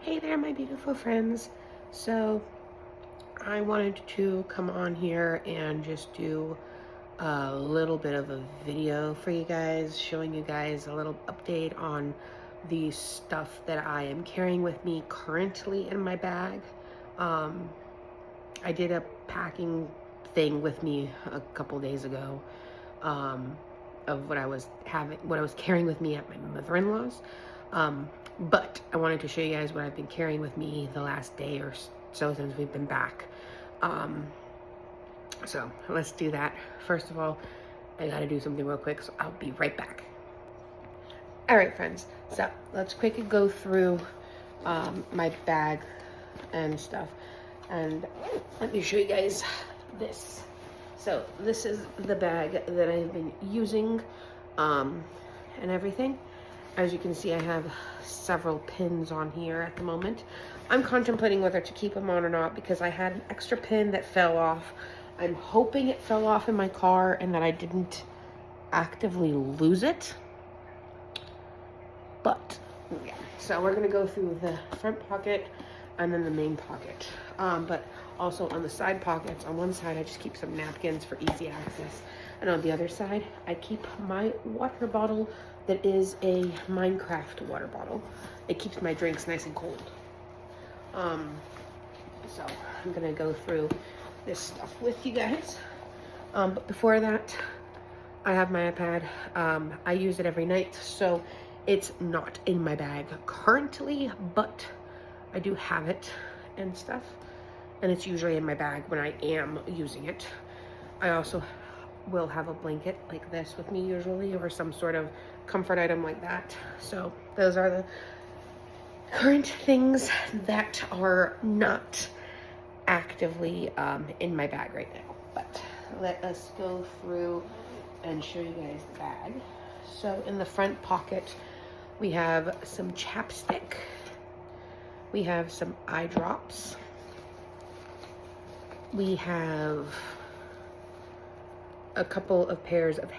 Hey there, my beautiful friends. So I wanted to come on here and just do a little bit of a video for you guys, showing you guys a little update on the stuff that I am carrying with me currently in my bag. I did a packing thing with me a couple days ago of what I was carrying with me at my mother-in-law's. But I wanted to show you guys what I've been carrying with me the last day or so since we've been back. So let's do that. First of all, I gotta do something real quick, so I'll be right back. All right, friends, so let's quickly go through my bag and stuff. And let me show you guys this. So this is the bag that I've been using and everything. As you can see, I have several pins on here at the moment. I'm contemplating whether to keep them on or not because I had an extra pin that fell off. I'm hoping it fell off in my car and that I didn't actively lose it. But yeah, so we're gonna go through the front pocket and then the main pocket. But also on the side pockets, on one side I just keep some napkins for easy access. And on the other side, I keep my water bottle that is a Minecraft water bottle. It keeps my drinks nice and cold. So I'm gonna go through this stuff with you guys. But before that, I have my iPad. I use it every night, so it's not in my bag currently, but I do have it and stuff. And it's usually in my bag when I am using it. I also will have a blanket like this with me usually, or some sort of comfort item like that. So those are the current things that are not actively in my bag right now. But let us go through and show you guys the bag. So in the front pocket, we have some chapstick. We have some eye drops. We have a couple of pairs of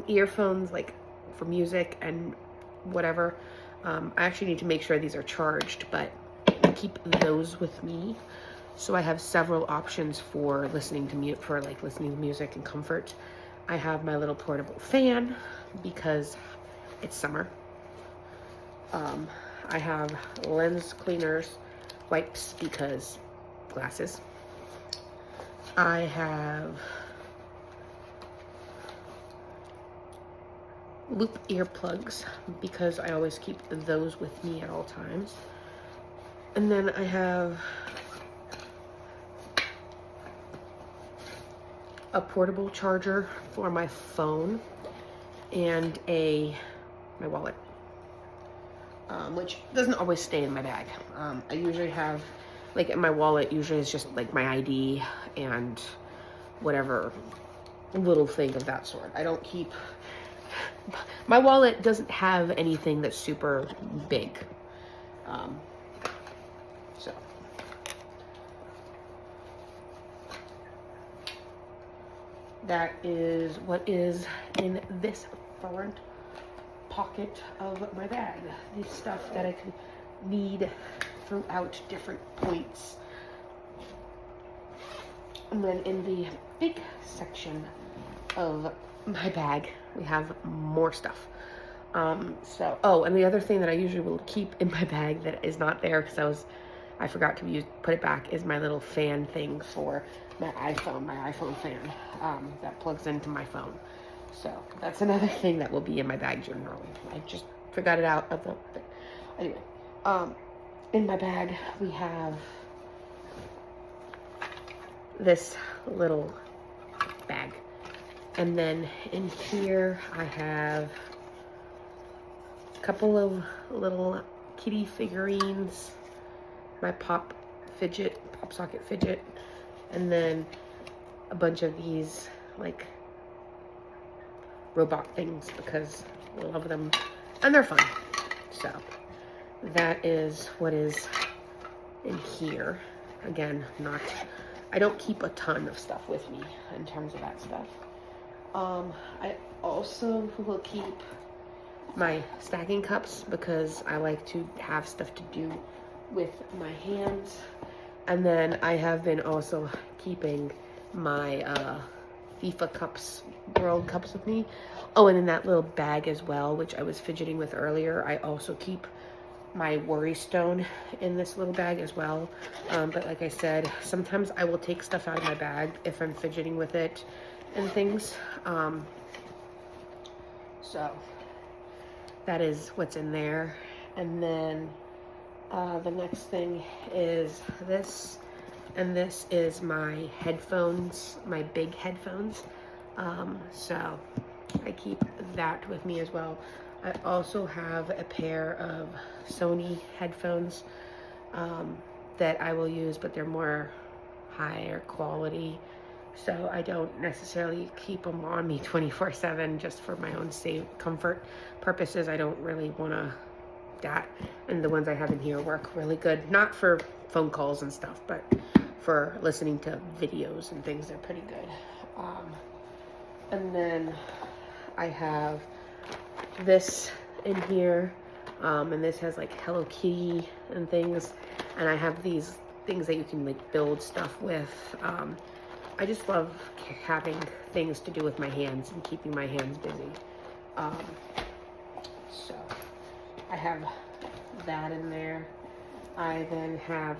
earphones, like for music and whatever. I actually need to make sure these are charged, but I keep those with me. So I have several options for listening to music and comfort. I have my little portable fan because it's summer. I have lens cleaners, wipes because glasses. I have loop earplugs because I always keep those with me at all times. And then I have a portable charger for my phone and my wallet, which doesn't always stay in my bag. I usually have, like in my wallet, usually it's just like my ID and whatever little thing of that sort. I don't keep, my wallet doesn't have anything that's super big. So that is what is in this front pocket of my bag. The stuff that I could need throughout different points. And then in the big section of my bag, we have more stuff. And the other thing that I usually will keep in my bag that is not there because I forgot to put it back, is my little fan thing for my iPhone fan that plugs into my phone. So that's another thing that will be in my bag generally. I just forgot it out of the thing. Anyway, in my bag we have this little bag. And then in here I have a couple of little kitty figurines, my pop socket fidget, and then a bunch of these like robot things because I love them and they're fun. So that is what is in here. Again, I don't keep a ton of stuff with me in terms of that stuff. I also will keep my stacking cups because I like to have stuff to do with my hands. And then I have been also keeping my FIFA cups, World Cups with me. Oh, and in that little bag as well, which I was fidgeting with earlier, I also keep my worry stone in this little bag as well. But like I said, sometimes I will take stuff out of my bag if I'm fidgeting with it and things. So that is what's in there. And then the next thing is this, and this is my headphones, my big headphones. So I keep that with me as well. I also have a pair of Sony headphones that I will use, but they're more higher quality. So I don't necessarily keep them on me 24/7 just for my own safe comfort purposes. I don't really want to that. And the ones I have in here work really good. Not for phone calls and stuff, but for listening to videos and things, they're pretty good. And then I have this in here, and this has like Hello Kitty and things, and I have these things that you can like build stuff with. I just love having things to do with my hands and keeping my hands busy. So I have that in there. I then have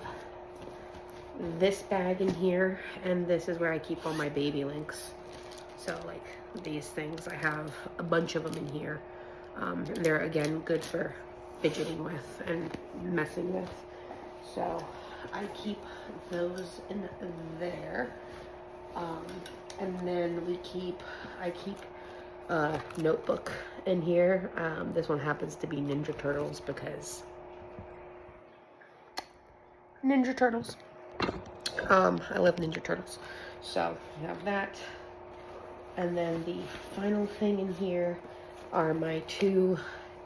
this bag in here, and this is where I keep all my baby links. So like these things, I have a bunch of them in here. And they're again good for fidgeting with and messing with. So I keep those in there. And then I keep a notebook in here. This one happens to be Ninja Turtles because Ninja Turtles. I love Ninja Turtles. So I have that. And then the final thing in here are my 2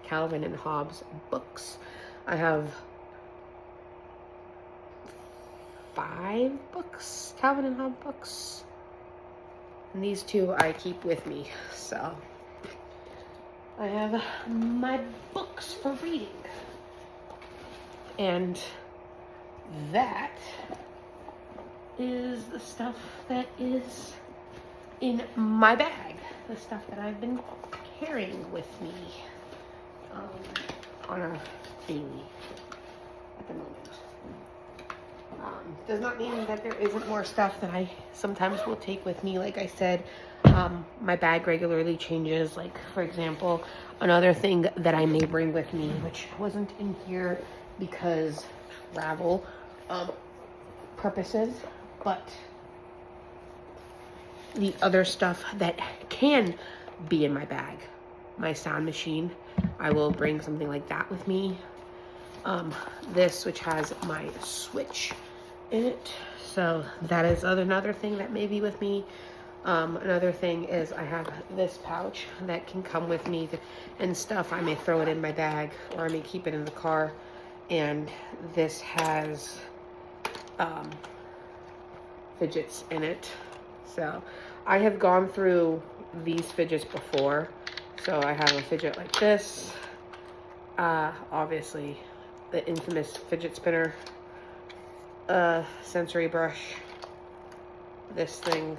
Calvin and Hobbes books. I have 5 books, Calvin and Hobbes books. And these 2 I keep with me. So I have my books for reading. And that is the stuff that is in my bag. The stuff that I've been carrying with me on a daily at the moment. Does not mean that there isn't more stuff that I sometimes will take with me. Like I said, my bag regularly changes. Like, for example, another thing that I may bring with me, which wasn't in here because travel purposes, but the other stuff that can be in my bag, my sound machine, I will bring something like that with me. This, which has my Switch in it, so that is another thing that may be with me. Another thing is I have this pouch that can come with me and stuff. I may throw it in my bag, or I may keep it in the car. And this has fidgets in it. So I have gone through these fidgets before. So I have a fidget like this, obviously the infamous fidget spinner, sensory brush, this thing,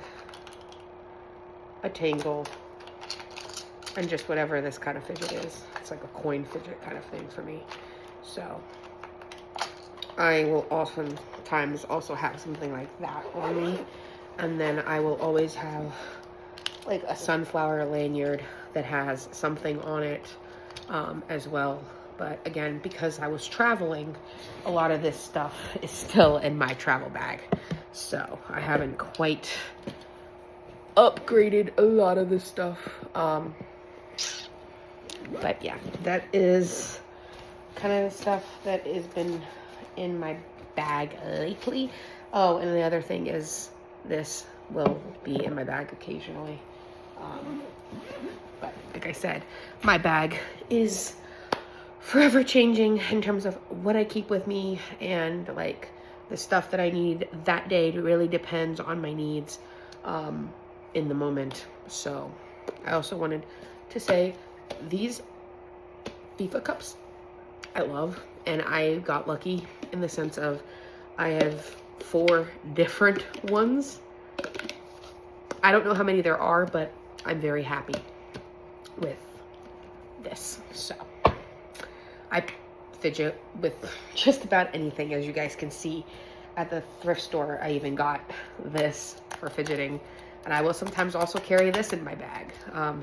a tangle, and just whatever this kind of fidget is. It's like a coin fidget kind of thing for me. So I will oftentimes also have something like that on me. And then I will always have like a sunflower lanyard that has something on it as well. But again, because I was traveling, a lot of this stuff is still in my travel bag. So I haven't quite upgraded a lot of this stuff. But yeah, that is kind of the stuff that has been in my bag lately. Oh, and the other thing is this will be in my bag occasionally. But like I said, my bag is forever changing in terms of what I keep with me, and like the stuff that I need that day. It really depends on my needs in the moment. So I also wanted to say these FIFA cups I love, and I got lucky in the sense of I have 4 different ones. I don't know how many there are, but I'm very happy with this. So I fidget with just about anything, as you guys can see. At the thrift store, I even got this for fidgeting, and I will sometimes also carry this in my bag.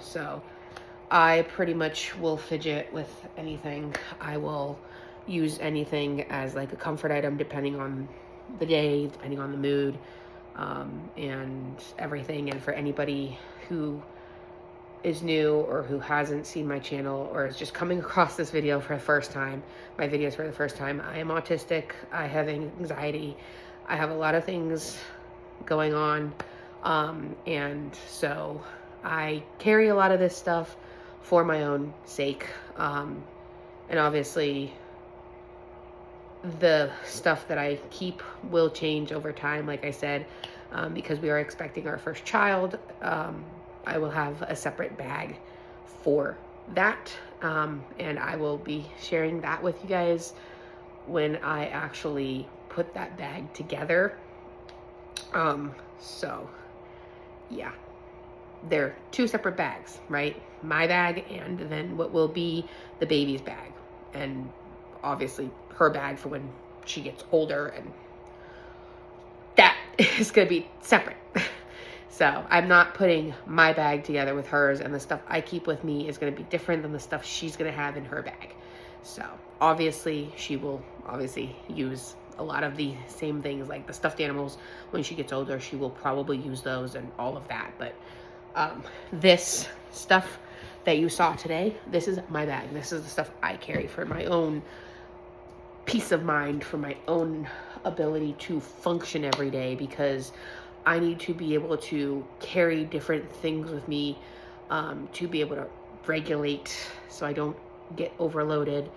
So I pretty much will fidget with anything. I will use anything as like a comfort item depending on the day, depending on the mood, and everything. And for anybody who is new or who hasn't seen my channel or is just coming across this video for the first time, my videos for the first time, I am autistic, I have anxiety, I have a lot of things going on, and so I carry a lot of this stuff for my own sake, and obviously the stuff that I keep will change over time, like I said, because we are expecting our first child. I will have a separate bag for that, and I will be sharing that with you guys when I actually put that bag together. So yeah, they're 2 separate bags, right? My bag and then what will be the baby's bag, and obviously her bag for when she gets older, and that is going to be separate. So I'm not putting my bag together with hers, and the stuff I keep with me is going to be different than the stuff she's going to have in her bag. So obviously she will use a lot of the same things, like the stuffed animals. When she gets older, she will probably use those and all of that. But this stuff that you saw today, this is my bag. This is the stuff I carry for my own peace of mind, for my own ability to function every day, because I need to be able to carry different things with me, to be able to regulate so I don't get overloaded,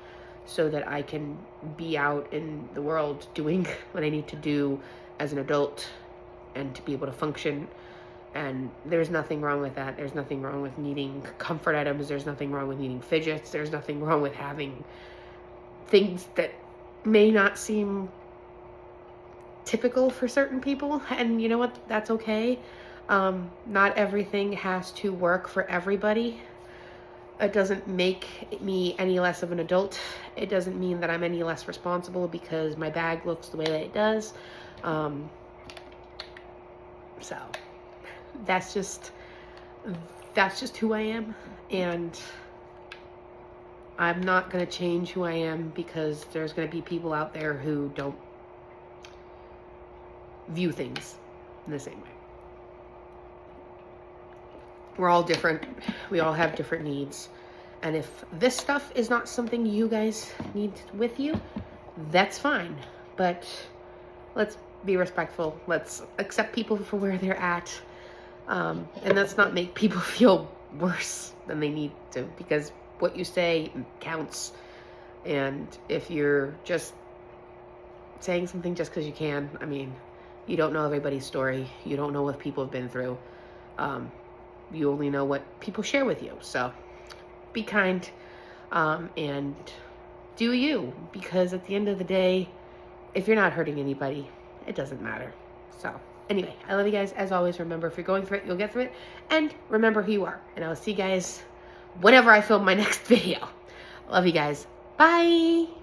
so that I can be out in the world doing what I need to do as an adult and to be able to function. And there's nothing wrong with that. There's nothing wrong with needing comfort items. There's nothing wrong with needing fidgets. There's nothing wrong with having things that may not seem typical for certain people, and you know what, that's okay. Not everything has to work for everybody. It doesn't make me any less of an adult. It doesn't mean that I'm any less responsible because my bag looks the way that it does. So that's just who I am, and I'm not going to change who I am because there's going to be people out there who don't view things in the same way. We're all different. We all have different needs. And if this stuff is not something you guys need with you, that's fine. But let's be respectful. Let's accept people for where they're at. And let's not make people feel worse than they need to, because what you say counts. And if you're just saying something just because you can, I mean, you don't know everybody's story. You don't know what people have been through. You only know what people share with you. So be kind, and do you, because at the end of the day, if you're not hurting anybody, it doesn't matter. So anyway, I love you guys. As always, remember, if you're going through it, you'll get through it. And remember who you are. And I'll see you guys whenever I film my next video. Love you guys. Bye.